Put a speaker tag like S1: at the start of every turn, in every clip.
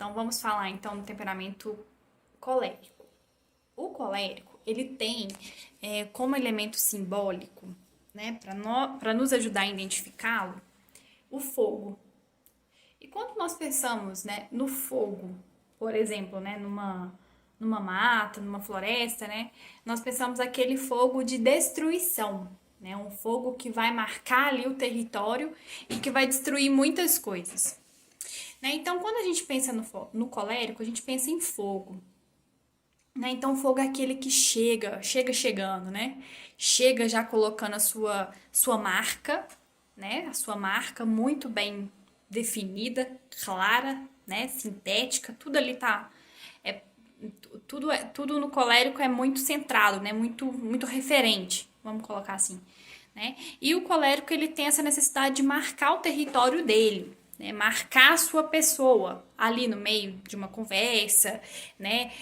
S1: Então, vamos falar então do temperamento colérico. O colérico, ele tem como elemento simbólico, né, para nos ajudar a identificá-lo, o fogo. E quando nós pensamos, né, no fogo, por exemplo, né, numa mata, numa floresta, né, nós pensamos aquele fogo de destruição, né, um fogo que vai marcar ali o território e que vai destruir muitas coisas. Né? Então, quando a gente pensa no colérico, a gente pensa em fogo. Né? Então, o fogo é aquele que chega chegando, né? Chega já colocando a sua marca, né? A sua marca muito bem definida, clara, né? Sintética, tudo ali tá... É, tudo no colérico é muito centrado, né? Muito referente, vamos colocar assim. Né? E o colérico, ele tem essa necessidade de marcar o território dele, né? Marcar a sua pessoa ali no meio de uma conversa, né?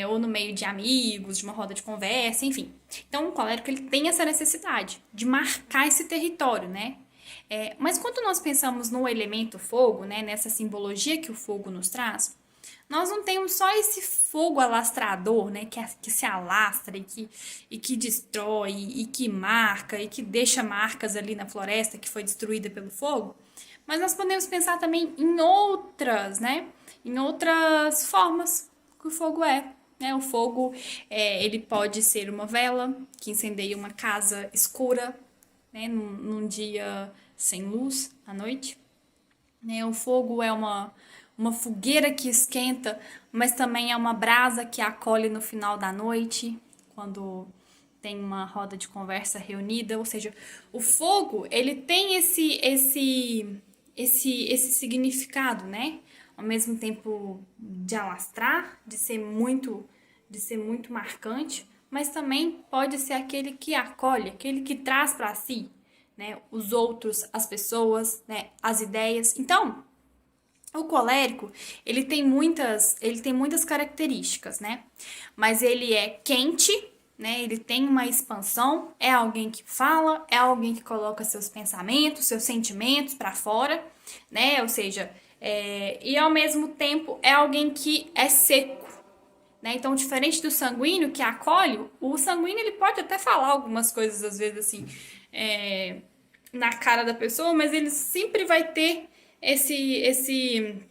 S1: Ou no meio de amigos, de uma roda de conversa, enfim. Então, o colérico, ele tem essa necessidade de marcar esse território, né? Mas quando nós pensamos no elemento fogo, né? Nessa simbologia que o fogo nos traz, nós não temos só esse fogo alastrador, né, que se alastra e que destrói, e que marca, e que deixa marcas ali na floresta que foi destruída pelo fogo, mas nós podemos pensar também em outras, né, em outras formas que o fogo é. Né? O fogo, ele pode ser uma vela que incendeia uma casa escura, né, num dia sem luz, à noite. Né? O fogo é uma fogueira que esquenta, mas também é uma brasa que acolhe no final da noite, quando tem uma roda de conversa reunida. Ou seja, o fogo, ele tem esse significado, né? Ao mesmo tempo de alastrar, de ser muito marcante, mas também pode ser aquele que acolhe, aquele que traz para si, né, os outros, as pessoas, né, as ideias. Então, o colérico, ele tem muitas características, né? Mas ele é quente, né? Ele tem uma expansão, é alguém que fala, é alguém que coloca seus pensamentos, seus sentimentos para fora, né? Ou seja, e ao mesmo tempo é alguém que é seco, né? Então, diferente do sanguíneo que acolhe, o sanguíneo ele pode até falar algumas coisas às vezes assim, na cara da pessoa, mas ele sempre vai ter esse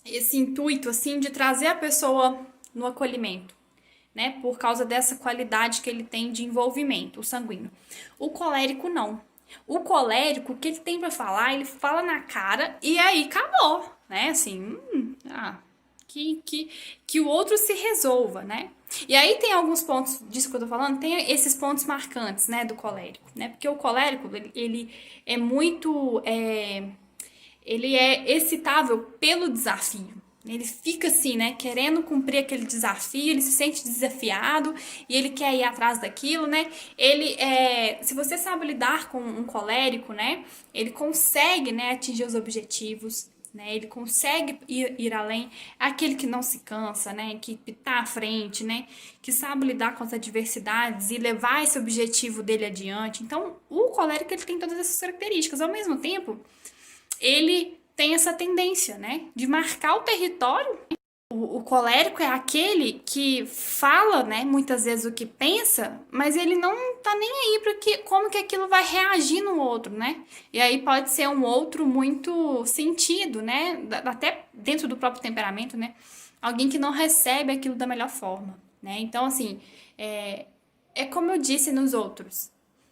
S1: esse intuito assim de trazer a pessoa no acolhimento, né? Por causa dessa qualidade que ele tem de envolvimento, o sanguíneo. O colérico não. O colérico, o que ele tem para falar, ele fala na cara e aí acabou, né? Assim, que o outro se resolva, né? E aí tem alguns pontos disso que eu tô falando, tem esses pontos marcantes, né, do colérico, né? Porque o colérico, ele é muito... ele é excitável pelo desafio. Ele fica assim, né, querendo cumprir aquele desafio, ele se sente desafiado e ele quer ir atrás daquilo, né? Se você sabe lidar com um colérico, né, ele consegue, né, atingir os objetivos, né? Ele consegue ir além, aquele que não se cansa, né, que tá à frente, né, que sabe lidar com as adversidades e levar esse objetivo dele adiante. Então, o colérico ele tem todas essas características. Ao mesmo tempo, ele tem essa tendência, né, de marcar o território. O colérico é aquele que fala, né, muitas vezes o que pensa, mas ele não tá nem aí para como que aquilo vai reagir no outro, né? E aí pode ser um outro muito sentido, né, até dentro do próprio temperamento, né? Alguém que não recebe aquilo da melhor forma, né? Então, assim, é como eu disse nos outros.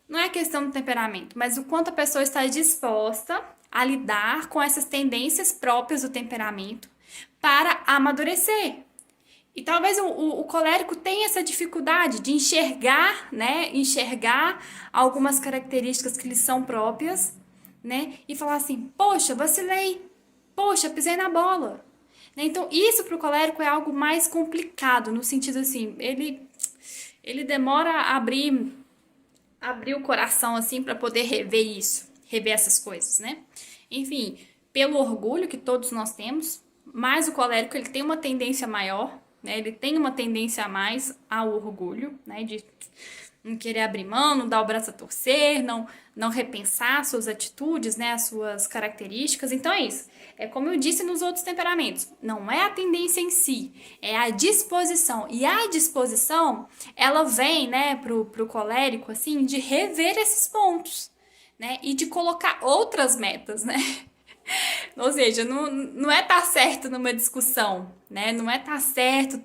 S1: Não é questão do temperamento, mas o quanto a pessoa está disposta a lidar com essas tendências próprias do temperamento para amadurecer. E talvez o colérico tenha essa dificuldade de enxergar, né? Enxergar algumas características que lhe são próprias, né? E falar assim, poxa, vacilei. Poxa, pisei na bola. Né? Então, isso para o colérico é algo mais complicado, no sentido assim, ele demora a abrir o coração assim para poder rever isso, rever essas coisas, né? Enfim, pelo orgulho que todos nós temos, mas o colérico ele tem uma tendência maior, né? Ele tem uma tendência a mais ao orgulho, né? não querer abrir mão, não dar o braço a torcer, não repensar suas atitudes, né, as suas características. Então é isso. É como eu disse nos outros temperamentos, não é a tendência em si, é a disposição. E a disposição, ela vem, né, pro colérico, assim, de rever esses pontos, né, e de colocar outras metas, né. Ou seja, não é estar certo numa discussão, né? Não é estar certo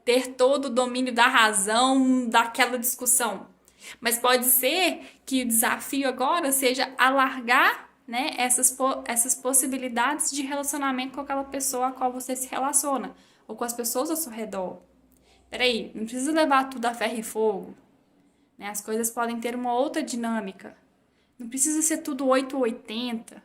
S1: ter todo o domínio da razão daquela discussão. Mas pode ser que o desafio agora seja alargar, né, essas possibilidades de relacionamento com aquela pessoa a qual você se relaciona, ou com as pessoas ao seu redor. Peraí, não precisa levar tudo a ferro e fogo, né? As coisas podem ter uma outra dinâmica. Não precisa ser tudo 8 ou 80,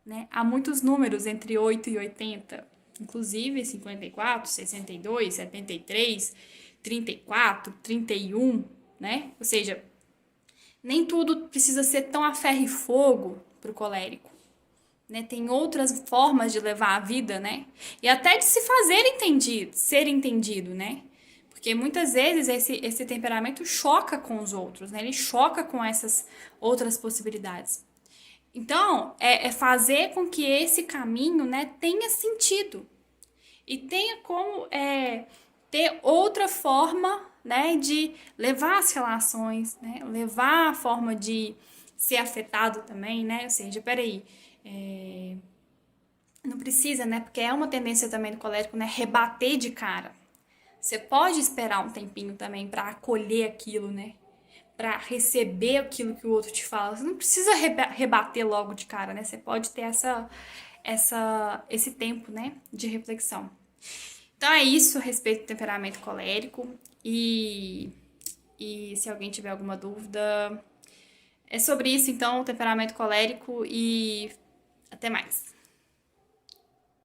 S1: né? Há muitos números entre 8 e 80, inclusive 54, 62, 73, 34, 31, né? Ou seja, nem tudo precisa ser tão a ferro e fogo para o colérico, né? Tem outras formas de levar a vida, né? E até de se fazer entendido, ser entendido, né? Porque muitas vezes esse temperamento choca com os outros, né? Ele choca com essas outras possibilidades. Então, é fazer com que esse caminho, né, tenha sentido e tenha como ter outra forma, né, de levar as relações, né, levar a forma de ser afetado também, né, ou seja, peraí, não precisa, né, porque é uma tendência também do colérico, né, rebater de cara. Você pode esperar um tempinho também para acolher aquilo, né, para receber aquilo que o outro te fala. Você não precisa rebater logo de cara, né? Você pode ter esse tempo, né, de reflexão. Então é isso a respeito do temperamento colérico. E se alguém tiver alguma dúvida, é sobre isso, então, o temperamento colérico. E até mais.